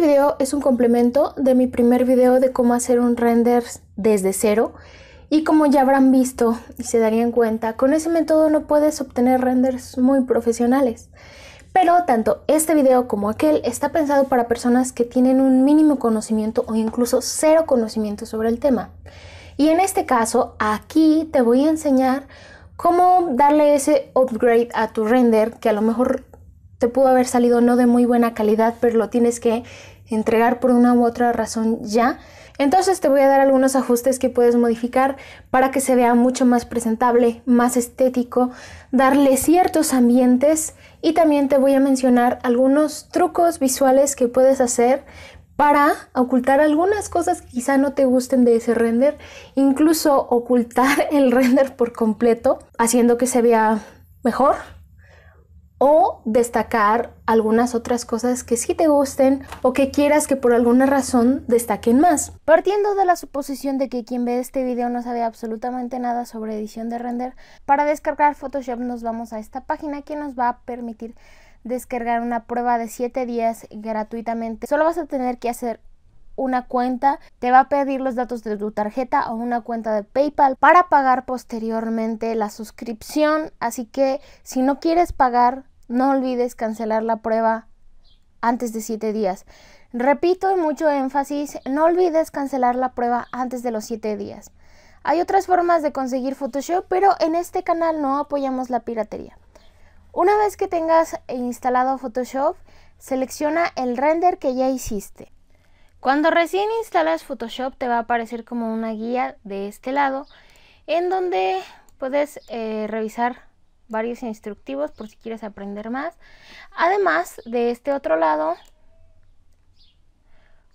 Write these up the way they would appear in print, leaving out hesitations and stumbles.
video es un complemento de mi primer video de cómo hacer un render desde cero. Y como ya habrán visto y se darían cuenta, con ese método no puedes obtener renders muy profesionales. Pero tanto este video como aquel está pensado para personas que tienen un mínimo conocimiento o incluso cero conocimiento sobre el tema. Y en este caso, aquí te voy a enseñar cómo darle ese upgrade a tu render, que a lo mejor te pudo haber salido no de muy buena calidad, pero lo tienes que entregar por una u otra razón ya. Entonces te voy a dar algunos ajustes que puedes modificar para que se vea mucho más presentable, más estético, darle ciertos ambientes, y también te voy a mencionar algunos trucos visuales que puedes hacer para ocultar algunas cosas que quizá no te gusten de ese render, incluso ocultar el render por completo, haciendo que se vea mejor, o destacar algunas otras cosas que sí te gusten o que quieras que por alguna razón destaquen más. Partiendo de la suposición de que quien ve este video no sabe absolutamente nada sobre edición de render, para descargar Photoshop nos vamos a esta página que nos va a permitir descargar una prueba de 7 días gratuitamente. Solo vas a tener que hacer una cuenta, te va a pedir los datos de tu tarjeta o una cuenta de PayPal para pagar posteriormente la suscripción. Así que si no quieres pagar, no olvides cancelar la prueba antes de 7 días. Repito y mucho énfasis, no olvides cancelar la prueba antes de los 7 días. Hay otras formas de conseguir Photoshop, pero en este canal no apoyamos la piratería. Una vez que tengas instalado Photoshop, selecciona el render que ya hiciste. Cuando recién instalas Photoshop te va a aparecer como una guía de este lado, en donde puedes revisar varios instructivos por si quieres aprender más. Además de este otro lado,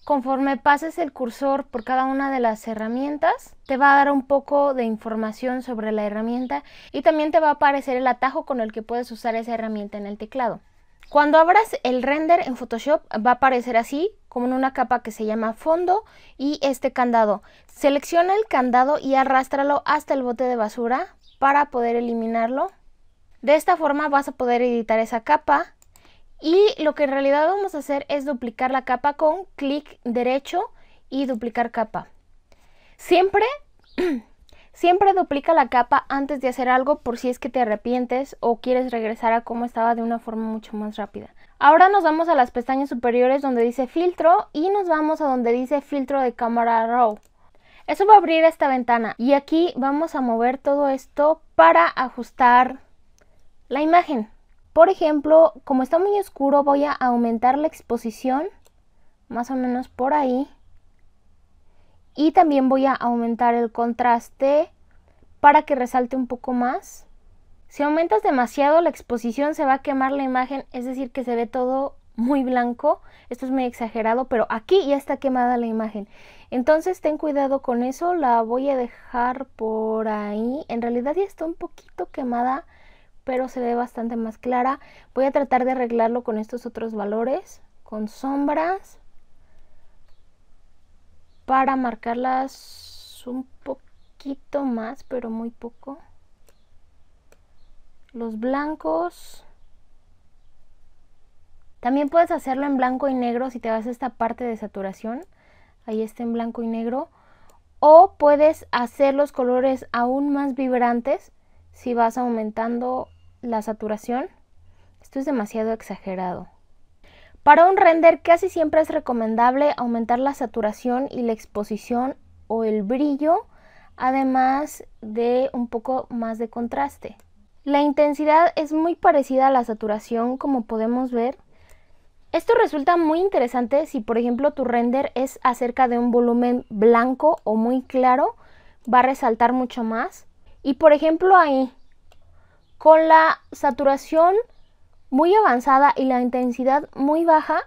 conforme pases el cursor por cada una de las herramientas, te va a dar un poco de información sobre la herramienta y también te va a aparecer el atajo con el que puedes usar esa herramienta en el teclado. Cuando abras el render en Photoshop va a aparecer así, como en una capa que se llama fondo y este candado. Selecciona el candado y arrástralo hasta el bote de basura para poder eliminarlo. De esta forma vas a poder editar esa capa, y lo que en realidad vamos a hacer es duplicar la capa con clic derecho y duplicar capa. Siempre duplica la capa antes de hacer algo, por si es que te arrepientes o quieres regresar a cómo estaba de una forma mucho más rápida. Ahora nos vamos a las pestañas superiores donde dice filtro y nos vamos a donde dice filtro de cámara RAW. Eso va a abrir esta ventana y aquí vamos a mover todo esto para ajustar la imagen. Por ejemplo, como está muy oscuro, voy a aumentar la exposición más o menos por ahí. Y también voy a aumentar el contraste para que resalte un poco más. Si aumentas demasiado la exposición se va a quemar la imagen, es decir que se ve todo muy blanco. Esto es muy exagerado, pero aquí ya está quemada la imagen. Entonces ten cuidado con eso, la voy a dejar por ahí. En realidad ya está un poquito quemada, pero se ve bastante más clara. Voy a tratar de arreglarlo con estos otros valores, con sombras, para marcarlas un poquito más, pero muy poco. Los blancos. También puedes hacerlo en blanco y negro si te vas a esta parte de saturación. Ahí está en blanco y negro. O puedes hacer los colores aún más vibrantes si vas aumentando la saturación. Esto es demasiado exagerado. Para un render casi siempre es recomendable aumentar la saturación y la exposición o el brillo, además de un poco más de contraste. La intensidad es muy parecida a la saturación, como podemos ver. Esto resulta muy interesante si por ejemplo tu render es acerca de un volumen blanco o muy claro, va a resaltar mucho más. Y por ejemplo ahí, con la saturación muy avanzada y la intensidad muy baja,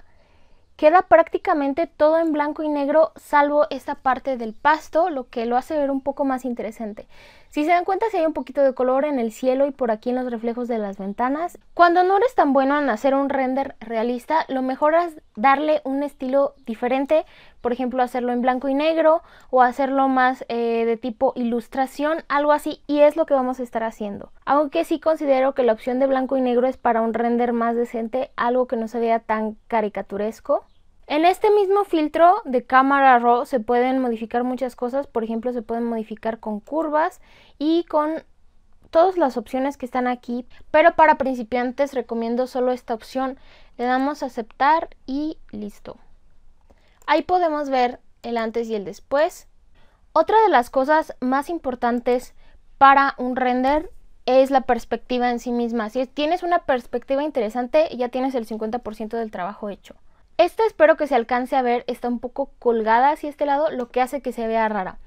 queda prácticamente todo en blanco y negro, salvo esta parte del pasto, lo que lo hace ver un poco más interesante. Si se dan cuenta, si hay un poquito de color en el cielo y por aquí en los reflejos de las ventanas. Cuando no eres tan bueno en hacer un render realista, lo mejor es darle un estilo diferente. Por ejemplo, hacerlo en blanco y negro o hacerlo más de tipo ilustración, algo así. Y es lo que vamos a estar haciendo. Aunque sí considero que la opción de blanco y negro es para un render más decente, algo que no se vea tan caricaturesco. En este mismo filtro de Camera Raw se pueden modificar muchas cosas. Por ejemplo, se pueden modificar con curvas y con todas las opciones que están aquí. Pero para principiantes recomiendo solo esta opción. Le damos a aceptar y listo. Ahí podemos ver el antes y el después. Otra de las cosas más importantes para un render es la perspectiva en sí misma. Si tienes una perspectiva interesante, ya tienes el 50% del trabajo hecho. Esta espero que se alcance a ver, está un poco colgada hacia este lado, lo que hace que se vea rara.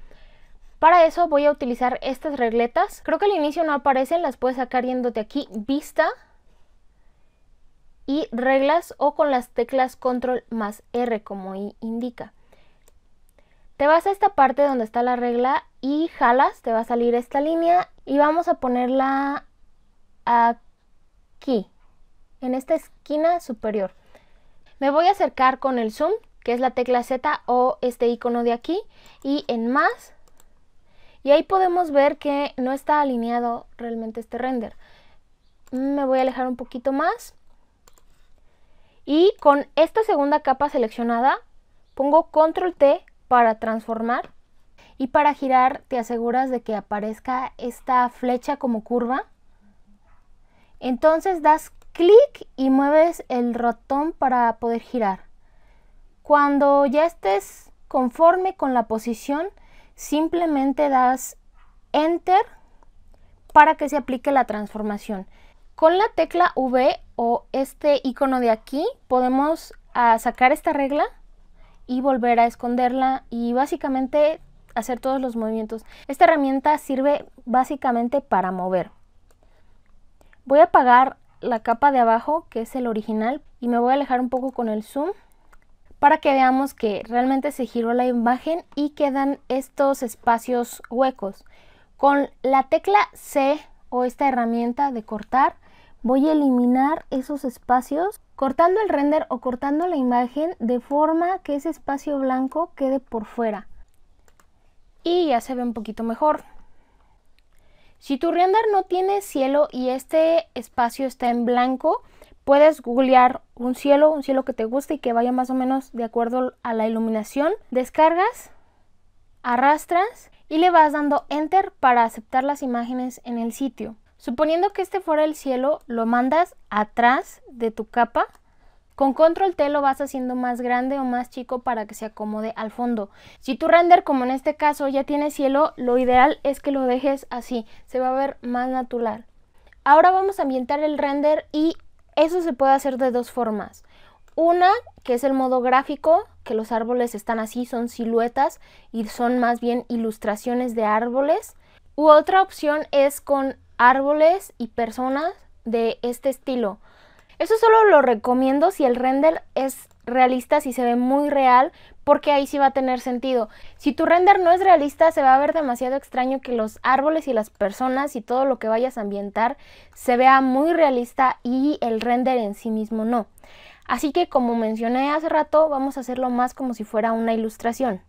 Para eso voy a utilizar estas regletas. Creo que al inicio no aparecen, las puedes sacar yéndote aquí, vista y reglas, o con las teclas control más R como indica. Te vas a esta parte donde está la regla y jalas, te va a salir esta línea y vamos a ponerla aquí, en esta esquina superior. Me voy a acercar con el zoom, que es la tecla Z o este icono de aquí, y en más. Y ahí podemos ver que no está alineado realmente este render. Me voy a alejar un poquito más. Y con esta segunda capa seleccionada, pongo control T para transformar. Y para girar te aseguras de que aparezca esta flecha como curva. Entonces das clic y mueves el ratón para poder girar. Cuando ya estés conforme con la posición, simplemente das Enter para que se aplique la transformación. Con la tecla V o este icono de aquí podemos sacar esta regla y volver a esconderla y básicamente hacer todos los movimientos. Esta herramienta sirve básicamente para mover. Voy a apagar la capa de abajo, que es el original, y me voy a alejar un poco con el zoom para que veamos que realmente se giró la imagen y quedan estos espacios huecos. Con la tecla C o esta herramienta de cortar, voy a eliminar esos espacios cortando el render o cortando la imagen de forma que ese espacio blanco quede por fuera. Y ya se ve un poquito mejor. Si tu render no tiene cielo y este espacio está en blanco, puedes googlear un cielo que te guste y que vaya más o menos de acuerdo a la iluminación. Descargas, arrastras y le vas dando Enter para aceptar las imágenes en el sitio. Suponiendo que este fuera el cielo, lo mandas atrás de tu capa. Con control T lo vas haciendo más grande o más chico para que se acomode al fondo. Si tu render, como en este caso, ya tiene cielo, lo ideal es que lo dejes así, se va a ver más natural. Ahora vamos a ambientar el render y eso se puede hacer de dos formas. Una, que es el modo gráfico, que los árboles están así, son siluetas y son más bien ilustraciones de árboles. U otra opción es con árboles y personas de este estilo. Eso solo lo recomiendo si el render es realista, si se ve muy real, porque ahí sí va a tener sentido. Si tu render no es realista, se va a ver demasiado extraño que los árboles y las personas y todo lo que vayas a ambientar se vea muy realista y el render en sí mismo no. Así que, como mencioné hace rato, vamos a hacerlo más como si fuera una ilustración.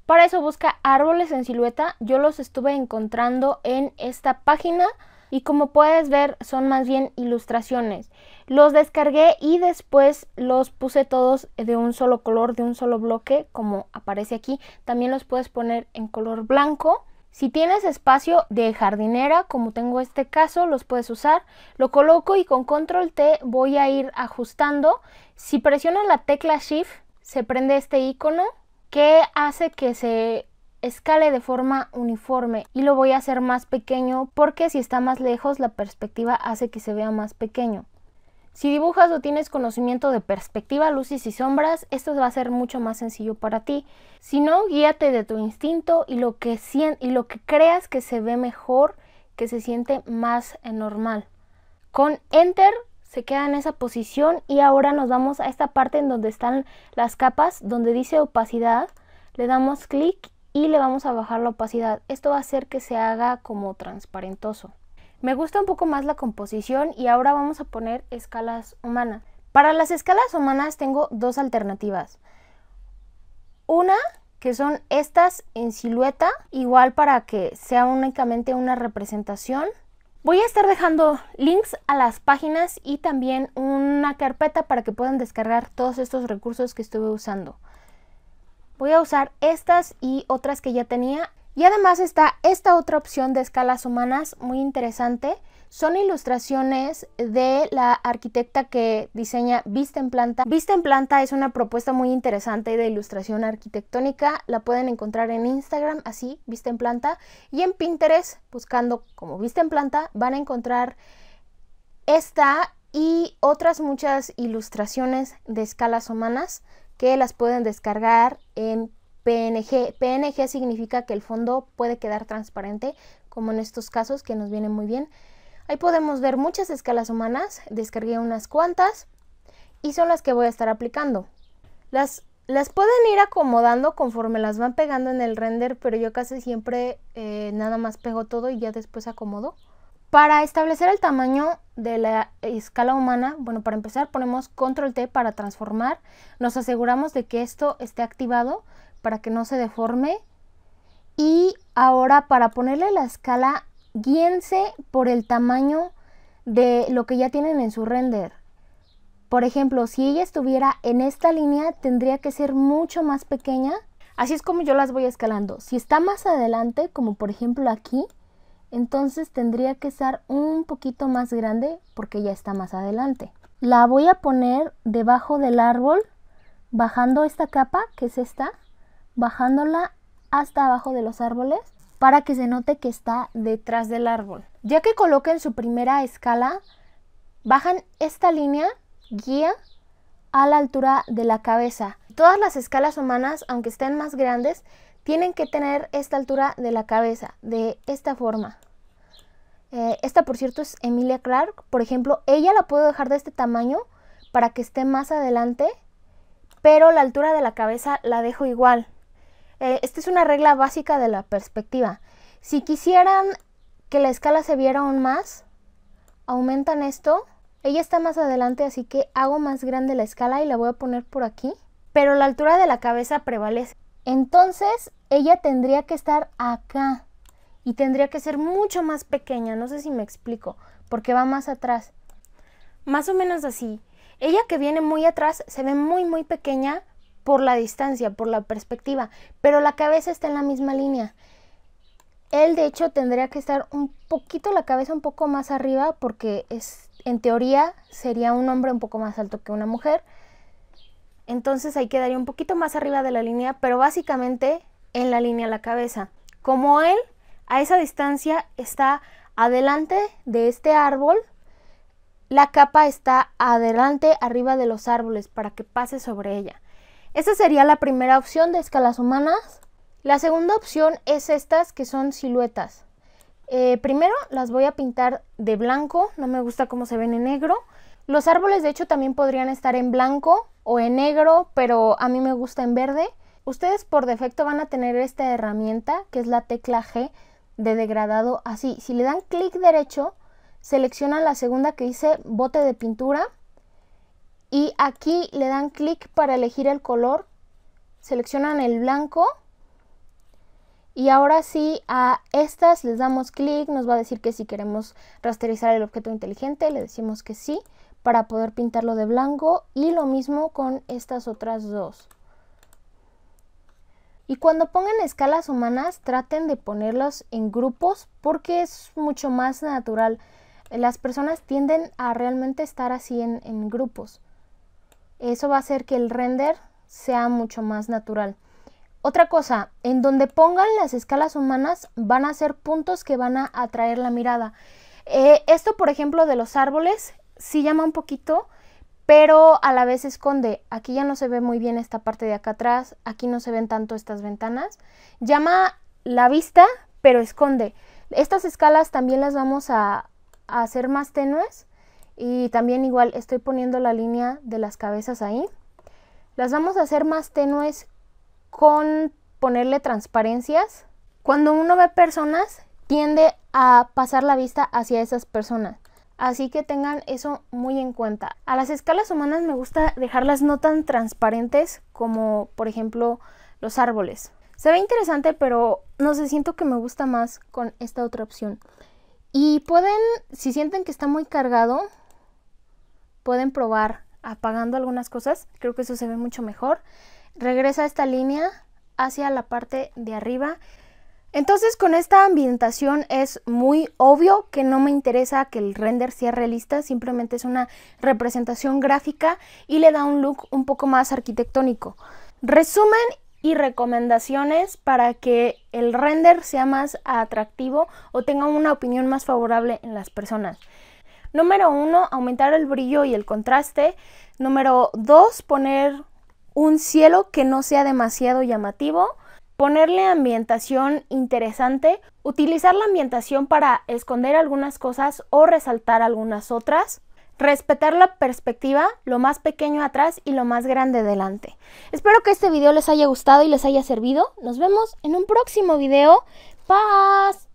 Para eso busca árboles en silueta. Yo los estuve encontrando en esta página y como puedes ver son más bien ilustraciones. Los descargué y después los puse todos de un solo color, de un solo bloque, como aparece aquí. También los puedes poner en color blanco. Si tienes espacio de jardinera, como tengo este caso, los puedes usar. Lo coloco y con control T voy a ir ajustando. Si presiono la tecla Shift, se prende este icono que hace que se escale de forma uniforme y lo voy a hacer más pequeño porque si está más lejos la perspectiva hace que se vea más pequeño. Si dibujas o tienes conocimiento de perspectiva, luces y sombras, esto va a ser mucho más sencillo para ti. Si no, guíate de tu instinto y lo que creas que se ve mejor, que se siente más normal. Con Enter se queda en esa posición y ahora nos vamos a esta parte en donde están las capas, donde dice opacidad. Le damos clic y le vamos a bajar la opacidad. Esto va a hacer que se haga como transparentoso. Me gusta un poco más la composición y ahora vamos a poner escalas humanas. Para las escalas humanas tengo dos alternativas. Una, que son estas en silueta, igual para que sea únicamente una representación. Voy a estar dejando links a las páginas y también una carpeta para que puedan descargar todos estos recursos que estuve usando. Voy a usar estas y otras que ya tenía. Y además está esta otra opción de escalas humanas muy interesante. Son ilustraciones de la arquitecta que diseña Vista en Planta. Vista en Planta es una propuesta muy interesante de ilustración arquitectónica. La pueden encontrar en Instagram, así, Vista en Planta. Y en Pinterest, buscando como Vista en Planta, van a encontrar esta y otras muchas ilustraciones de escalas humanas que las pueden descargar en PNG. PNG significa que el fondo puede quedar transparente, como en estos casos que nos vienen muy bien. Ahí podemos ver muchas escalas humanas, descargué unas cuantas y son las que voy a estar aplicando. Las pueden ir acomodando conforme las van pegando en el render, pero yo casi siempre nada más pego todo y ya después acomodo. Para establecer el tamaño de la escala humana, bueno, para empezar ponemos Control T para transformar. Nos aseguramos de que esto esté activado para que no se deforme. Y ahora para ponerle la escala, guíense por el tamaño de lo que ya tienen en su render. Por ejemplo, si ella estuviera en esta línea, tendría que ser mucho más pequeña. Así es como yo las voy escalando. Si está más adelante, como por ejemplo aquí, entonces tendría que estar un poquito más grande porque ya está más adelante. La voy a poner debajo del árbol, bajando esta capa, que es esta, bajándola hasta abajo de los árboles para que se note que está detrás del árbol. Ya que coloquen su primera escala, bajan esta línea guía a la altura de la cabeza. Todas las escalas humanas, aunque estén más grandes, tienen que tener esta altura de la cabeza, de esta forma. Esta, por cierto, es Emilia Clarke. Por ejemplo, ella la puedo dejar de este tamaño para que esté más adelante, pero la altura de la cabeza la dejo igual. Esta es una regla básica de la perspectiva. Si quisieran que la escala se viera aún más, aumentan esto. Ella está más adelante, así que hago más grande la escala y la voy a poner por aquí, pero la altura de la cabeza prevalece. Entonces ella tendría que estar acá y tendría que ser mucho más pequeña. No sé si me explico, porque va más atrás. Más o menos así. Ella, que viene muy atrás, se ve muy pequeña por la distancia, por la perspectiva, pero la cabeza está en la misma línea. Él, de hecho, tendría que estar un poquito, la cabeza un poco más arriba, porque en teoría sería un hombre un poco más alto que una mujer. Entonces ahí quedaría un poquito más arriba de la línea, pero básicamente en la línea la cabeza. Como él, a esa distancia, está adelante de este árbol, la capa está adelante, arriba de los árboles, para que pase sobre ella. Esta sería la primera opción de escalas humanas. La segunda opción es estas, que son siluetas. Primero las voy a pintar de blanco, no me gusta cómo se ven en negro. Los árboles, de hecho, también podrían estar en blanco o en negro, pero a mí me gusta en verde. Ustedes por defecto van a tener esta herramienta, que es la tecla G de degradado, así. Si le dan clic derecho, seleccionan la segunda que dice bote de pintura y aquí le dan clic para elegir el color, seleccionan el blanco y ahora sí a estas les damos clic, nos va a decir que si queremos rasterizar el objeto inteligente, le decimos que sí para poder pintarlo de blanco y lo mismo con estas otras dos. Y cuando pongan escalas humanas, traten de ponerlos en grupos porque es mucho más natural. Las personas tienden a realmente estar así en grupos. Eso va a hacer que el render sea mucho más natural. Otra cosa, en donde pongan las escalas humanas van a ser puntos que van a atraer la mirada. Esto, por ejemplo, de los árboles, sí llama un poquito, pero a la vez esconde. Aquí ya no se ve muy bien esta parte de acá atrás, aquí no se ven tanto estas ventanas. Llama la vista, pero esconde. Estas escalas también las vamos a hacer más tenues y también igual estoy poniendo la línea de las cabezas ahí. Las vamos a hacer más tenues con ponerle transparencias. Cuando uno ve personas, tiende a pasar la vista hacia esas personas. Así que tengan eso muy en cuenta. A las escalas humanas me gusta dejarlas no tan transparentes como, por ejemplo, los árboles. Se ve interesante, pero no sé, siento que me gusta más con esta otra opción. Y pueden, si sienten que está muy cargado, pueden probar apagando algunas cosas. Creo que eso se ve mucho mejor. Regresa esta línea hacia la parte de arriba. Entonces con esta ambientación es muy obvio que no me interesa que el render sea realista, simplemente es una representación gráfica y le da un look un poco más arquitectónico. Resumen y recomendaciones para que el render sea más atractivo o tenga una opinión más favorable en las personas. Número 1, aumentar el brillo y el contraste. Número 2, poner un cielo que no sea demasiado llamativo. Ponerle ambientación interesante. Utilizar la ambientación para esconder algunas cosas o resaltar algunas otras. Respetar la perspectiva, lo más pequeño atrás y lo más grande delante. Espero que este video les haya gustado y les haya servido. Nos vemos en un próximo video. ¡Paz!